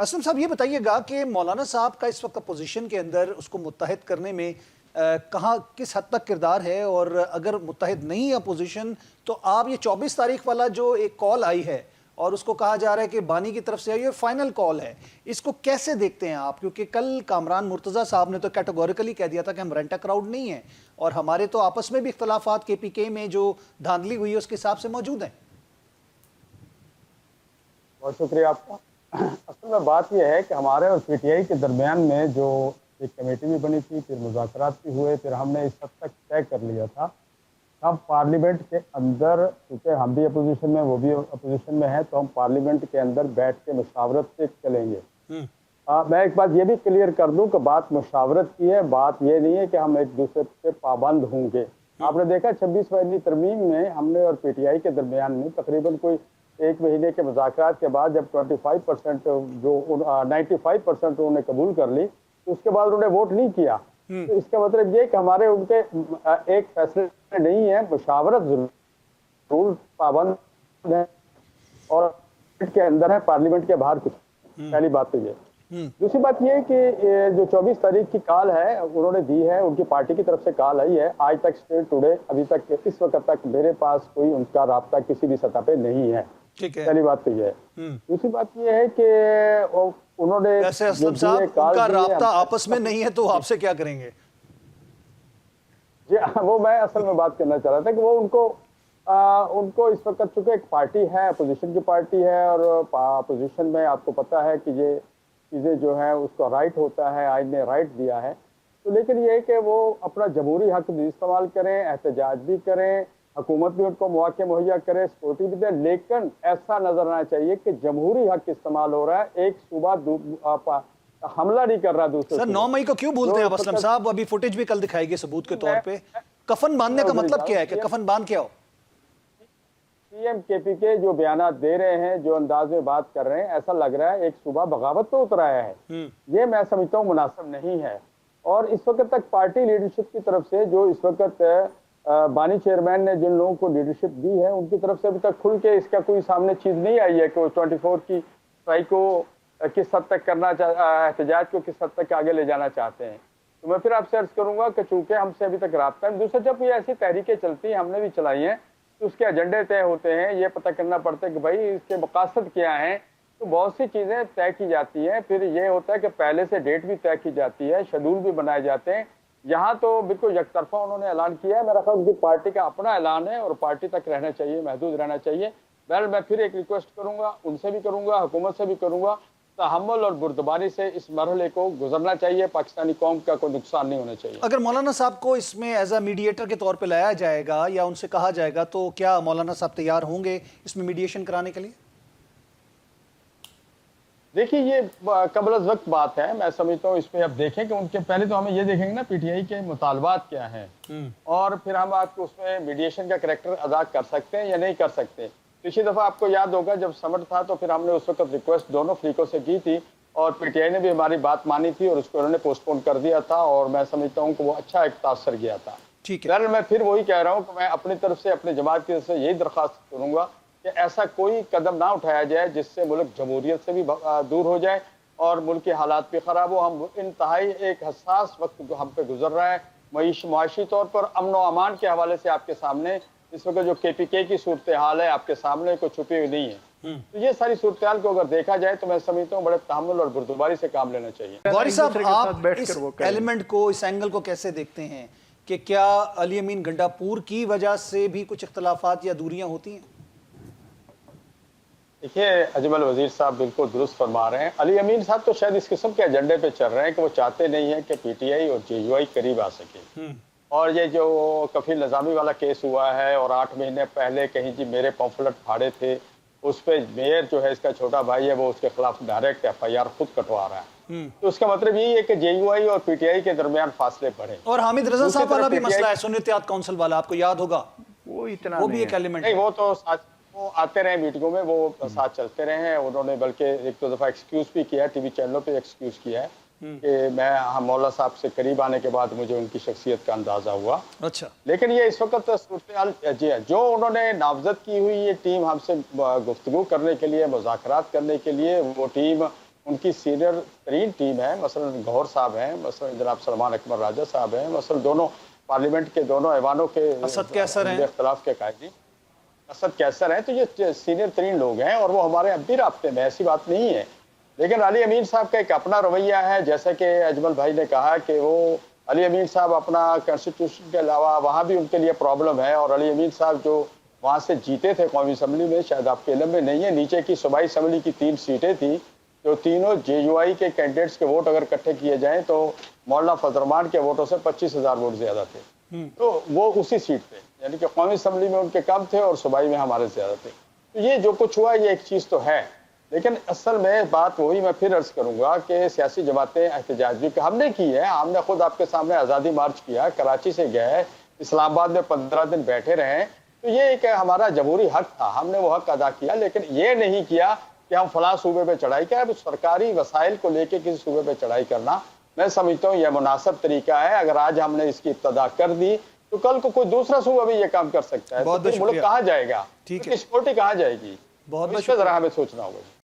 اسلم صاحب یہ بتائیے گا کہ مولانا صاحب کا اس وقت اپوزیشن کے اندر اس کو متحد کرنے میں کہاں کس حد تک کردار ہے، اور اگر متحد نہیں ہے اپوزیشن تو آپ یہ 24 تاریخ والا جو ایک کال آئی ہے اور اس کو کہا جا رہا ہے کہ بانی کی طرف سے آئی اور فائنل کال ہے، اس کو کیسے دیکھتے ہیں آپ؟ کیونکہ کل کامران مرتضیٰ صاحب نے تو کیٹیگوریکلی کہہ دیا تھا کہ ہم رینٹ کراؤڈ نہیں ہیں، اور ہمارے تو آپس میں بھی اختلافات کے پی کے میں جو دھاندلی ہوئی ہے اس کے حساب سے موجود ہیں۔ بہت شکریہ آپ کا۔ اصل میں بات یہ ہے کہ ہمارے اور پی ٹی آئی کے درمیان میں جو ایک کمیٹی بھی بنی تھی، پھر مذاکرات بھی ہوئے، پھر ہم نے اس حد تک طے کر لیا تھا ہم پارلیمنٹ کے اندر، کیونکہ ہم بھی اپوزیشن میں وہ بھی اپوزیشن میں ہے، تو ہم پارلیمنٹ کے اندر بیٹھ کے مشاورت سے چلیں گے۔ میں ایک بات یہ بھی کلیئر کر دوں کہ بات مشاورت کی ہے، بات یہ نہیں ہے کہ ہم ایک دوسرے پہ پابند ہوں گے۔ آپ نے دیکھا 26 ترمیم میں ہم نے اور پی ٹی آئی کے درمیان میں تقریباً کوئی ایک مہینے کے مذاکرات کے بعد جب 25% جو 95% انہوں نے قبول کر لی، تو اس کے بعد انہوں نے ووٹ نہیں کیا۔ تو اس کا مطلب یہ کہ ہمارے ان کے ایک فیصلے نہیں ہے، مشاورت ضرور پابند ہے اور کے اندر ہے، پارلیمنٹ کے باہر کچھ۔ پہلی بات تو یہ۔ دوسری بات یہ کہ جو 24 تاریخ کی کال ہے انہوں نے دی ہے، ان کی پارٹی کی طرف سے کال آئی ہے، آج تک اسٹل ٹوڈے ابھی تک اس وقت تک میرے پاس کوئی ان کا رابطہ کسی بھی سطح پہ نہیں ہے۔ پہلی بات تو یہ ہے۔ دوسری بات یہ ہے کہ انہوں نے ایسے اسلم صاحب ان کا رابطہ آپس میں نہیں ہے تو آپ سے کیا کریں گے؟ جی وہ میں اصل میں بات کرنا چاہ رہا تھا کہ وہ ان کو اس وقت چونکہ ایک پارٹی ہے، اپوزیشن کی پارٹی ہے، اور اپوزیشن میں آپ کو پتا ہے کہ یہ چیزیں جو ہیں اس کو رائٹ ہوتا ہے، آئین نے رائٹ دیا ہے، تو لیکن یہ کہ وہ اپنا جمہوری حق بھی استعمال کریں، احتجاج بھی کریں، حکومت بھی ان کو مواقع مہیا کرے، سیکورٹی بھی دے، لیکن ایسا نظر آنا چاہیے کہ جمہوری حق استعمال ہو رہا ہے، ایک صوبہ حملہ نہیں کر رہا دوسرے۔ سر 9 مئی کو کیوں بھولتے ہیں آپ اسلم صاحب؟ ابھی فوٹیج بھی کل دکھائے گی ثبوت کے طور پہ۔ کفن باندھنے کا مطلب کیا ہے کہ کفن باندھ کیا ہو؟ پی ایم کے پی کے جو بیانات دے رہے ہیں، جو انداز میں بات کر رہے ہیں، ایسا لگ رہا ہے ایک صوبہ بغاوت پہ اتر آیا ہے۔ یہ میں سمجھتا ہوں مناسب نہیں ہے، اور اس وقت تک پارٹی لیڈرشپ کی طرف سے جو اس وقت بانی چیئرمین نے جن لوگوں کو لیڈرشپ دی ہے ان کی طرف سے ابھی تک کھل کے اس کا کوئی سامنے چیز نہیں آئی ہے کہ وہ 24 کی اسٹرائک کو کس حد تک کرنا احتجاج کو کس حد تک آگے لے جانا چاہتے ہیں۔ تو میں پھر آپ سے عرض کروں گا کہ چونکہ ہم سے ابھی تک رابطہ ہے، دوسرا جب یہ ایسی تحریکیں چلتی ہیں، ہم نے بھی چلائی ہیں، تو اس کے ایجنڈے طے ہوتے ہیں، یہ پتہ کرنا پڑتا ہے کہ بھائی اس کے مقاصد کیا ہیں، تو بہت سی چیزیں طے کی جاتی ہیں، پھر یہ ہوتا ہے کہ پہلے سے ڈیٹ بھی طے کی جاتی ہے، شیڈول بھی بنائے جاتے ہیں۔ یہاں تو بالکل یک طرفہ انہوں نے اعلان کیا ہے، میرا خیال ان کی پارٹی کا اپنا اعلان ہے اور پارٹی تک رہنا چاہیے، محدود رہنا چاہیے۔ بہرحال میں پھر ایک ریکویسٹ کروں گا، ان سے بھی کروں گا، حکومت سے بھی کروں گا، تحمل اور بردباری سے اس مرحلے کو گزرنا چاہیے، پاکستانی قوم کا کوئی نقصان نہیں ہونا چاہیے۔ اگر مولانا صاحب کو اس میں ایز اے میڈیٹر کے طور پہ لایا جائے گا یا ان سے کہا جائے گا تو کیا مولانا صاحب تیار ہوں گے اس میں میڈیشن کرانے کے لیے؟ دیکھیے یہ قبل از وقت بات ہے، میں سمجھتا ہوں اس میں اب دیکھیں کہ ان کے پہلے تو ہمیں یہ دیکھیں گے نا پی ٹی آئی کے مطالبات کیا ہیں، اور پھر ہم آپ کو اس میں میڈیشن کا کریکٹر ادا کر سکتے ہیں یا نہیں کر سکتے۔ پچھلی دفعہ آپ کو یاد ہوگا جب سمٹ تھا تو پھر ہم نے اس وقت ریکویسٹ دونوں فریقوں سے کی تھی، اور پی ٹی آئی نے بھی ہماری بات مانی تھی اور اس کو انہوں نے پوسٹ پون کر دیا تھا، اور میں سمجھتا ہوں کہ وہ اچھا ایک تاثر گیا تھا۔ بہرحال میں پھر وہی کہہ رہا ہوں کہ میں اپنی طرف سے اپنی جماعت کی طرف سے یہی درخواست کروں گا کہ ایسا کوئی قدم نہ اٹھایا جائے جس سے ملک جمہوریت سے بھی دور ہو جائے اور ملک کے حالات بھی خراب ہو۔ ہم انتہائی ایک حساس وقت ہم پہ گزر رہا ہے، معاشی طور پر امن و امان کے حوالے سے آپ کے سامنے اس وقت جو کے پی کے کی صورتحال ہے آپ کے سامنے کوئی چھپی ہوئی نہیں ہے۔ تو یہ ساری صورتحال کو اگر دیکھا جائے تو میں سمجھتا ہوں بڑے تحمل اور بردباری سے کام لینا چاہیے۔ غوری صاحب آپ اس ایلیمنٹ کو، اس اینگل کو کیسے دیکھتے ہیں کہ کیا علی امین گنڈاپور کی وجہ سے بھی کچھ اختلافات یا دوریاں ہوتی ہیں؟ دیکھیے اجمل وزیر صاحب بالکل درست فرما رہے ہیں، علی امین صاحب تو شاید اس قسم کے ایجنڈے پہ چل رہے ہیں کہ وہ چاہتے نہیں ہیں کہ پی ٹی آئی اور جے یو آئی قریب آ سکے، اور یہ جو کفیل نظامی والا کیس ہوا ہے اور 8 مہینے پہلے کہیں جی میرے پمفلٹ پھاڑے تھے، اس پہ میئر جو ہے اس کا چھوٹا بھائی ہے وہ اس کے خلاف ڈائریکٹ ایف آئی آر خود کٹوا رہا ہے، تو اس کا مطلب یہی ہے کہ جے یو آئی اور پی ٹی آئی کے درمیان فاصلے بڑھیں۔ اور حامد رضا صاحب والا بھی مسئلہ ہے، سنی اتحاد کونسل والا، آپ کو یاد ہوگا، وہ بھی ایک ایلیمنٹ ہے۔ نہیں وہ تو وہ آتے رہے میٹنگوں میں، وہ ساتھ چلتے رہے ہیں، انہوں نے بلکہ ایک دو دفعہ ایکسکیوز بھی کیا ہے، ٹی وی چینلوں پہ ایکسکیوز کیا ہے کہ میں مولا صاحب سے قریب آنے کے بعد مجھے ان کی شخصیت کا اندازہ ہوا۔ اچھا، لیکن یہ اس وقت صورتحال جو انہوں نے نامزد کی ہوئی یہ ٹیم ہم سے گفتگو کرنے کے لیے، مذاکرات کرنے کے لیے، وہ ٹیم ان کی سینئر ترین ٹیم ہے، مثلا گوہر صاحب ہیں، مثلا جناب سلمان اکمل راجہ صاحب ہیں، مثلا دونوں پارلیمنٹ کے دونوں ایوانوں کے اسد کیسر ہیں، اختلاف کے قائدین اسد کیسر ہیں، تو یہ سینئر ترین لوگ ہیں اور وہ ہمارے اب بھی رابطے میں، ایسی بات نہیں ہے. لیکن علی امین صاحب کا ایک اپنا رویہ ہے، جیسا کہ اجمل بھائی نے کہا کہ وہ علی امین صاحب اپنا کانسٹیٹیوشن کے علاوہ وہاں بھی ان کے لیے پرابلم ہے، اور علی امین صاحب جو وہاں سے جیتے تھے قومی اسمبلی میں، شاید آپ کے علم میں نہیں ہے، نیچے کی صوبائی اسمبلی کی 3 سیٹیں تھیں، جو تینوں جے یو آئی کے کینڈیڈیٹس کے ووٹ اگر اکٹھے کیے جائیں تو مولانا فضل الرحمان کے ووٹوں سے 25,000 ووٹ زیادہ تھے. تو وہ اسی سیٹ پہ، یعنی کہ قومی اسمبلی میں ان کے کم تھے اور صوبائی میں ہمارے زیادہ تھے. تو یہ جو کچھ ہوا یہ ایک چیز تو ہے، لیکن اصل میں بات وہی میں پھر عرض کروں گا کہ سیاسی جماعتیں احتجاج بھی ہم نے کی ہے، ہم نے خود آپ کے سامنے آزادی مارچ کیا، کراچی سے گئے، اسلام آباد میں 15 دن بیٹھے رہے. تو یہ ایک ہمارا جمہوری حق تھا، ہم نے وہ حق ادا کیا، لیکن یہ نہیں کیا کہ ہم فلاں صوبے پہ چڑھائی کریں. اب سرکاری وسائل کو لے کے کسی صوبے پہ چڑھائی کرنا میں سمجھتا ہوں یہ مناسب طریقہ ہے. اگر آج ہم نے اس کی ابتدا کر دی تو کل کو کوئی دوسرا صوبہ بھی یہ کام کر سکتا ہے. بہت تو پھر ملک کہاں جائے گا؟ ٹھیک ہے، سیکورٹی کہاں جائے گی؟ بہت اس پہ ذرا ہمیں سوچنا ہوگا.